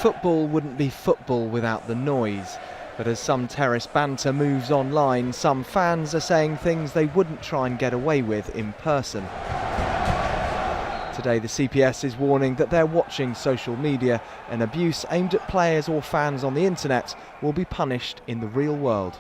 Football wouldn't be football without the noise. But as some terrace banter moves online, some fans are saying things they wouldn't try and get away with in person. Today the CPS is warning that they're watching social media, and abuse aimed at players or fans on the internet will be punished in the real world.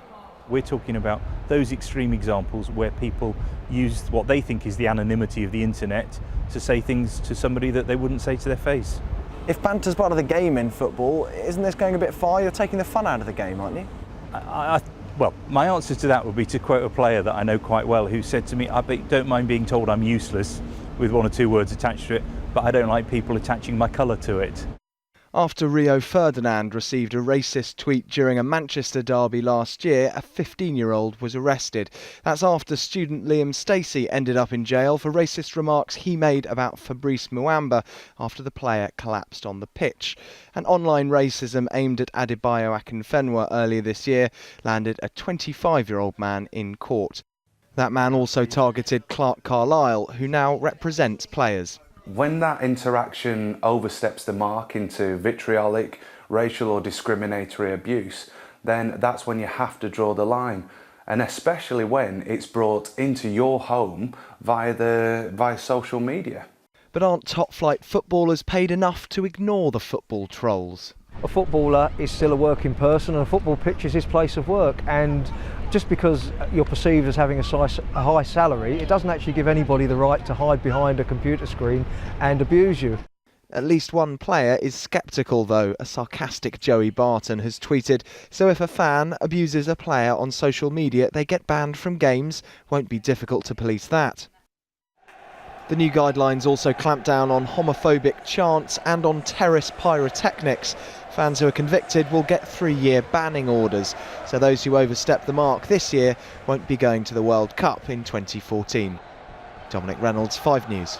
We're talking about those extreme examples where people use what they think is the anonymity of the internet to say things to somebody that they wouldn't say to their face. If banter's part of the game in football, isn't this going a bit far? You're taking the fun out of the game, aren't you? Well, my answer to that would be to quote a player that I know quite well who said to me, I don't mind being told I'm useless with one or two words attached to it, but I don't like people attaching my colour to it. After Rio Ferdinand received a racist tweet during a Manchester derby last year, a 15-year-old was arrested. That's after student Liam Stacey ended up in jail for racist remarks he made about Fabrice Muamba after the player collapsed on the pitch. And online racism aimed at Adebayo Akinfenwa earlier this year landed a 25-year-old man in court. That man also targeted Clark Carlisle, who now represents players. When that interaction oversteps the mark into vitriolic, racial or discriminatory abuse, then that's when you have to draw the line. And especially when it's brought into your home via social media. But aren't top-flight footballers paid enough to ignore the football trolls? A footballer is still a working person, and a football pitch is his place of work. And just because you're perceived as having a high salary, it doesn't actually give anybody the right to hide behind a computer screen and abuse you. At least one player is sceptical though. A sarcastic Joey Barton has tweeted, "So if a fan abuses a player on social media, they get banned from games. Won't be difficult to police that." The new guidelines also clamp down on homophobic chants and on terrace pyrotechnics. Fans who are convicted will get 3-year banning orders, so those who overstep the mark this year won't be going to the World Cup in 2014. Dominic Reynolds, 5 News.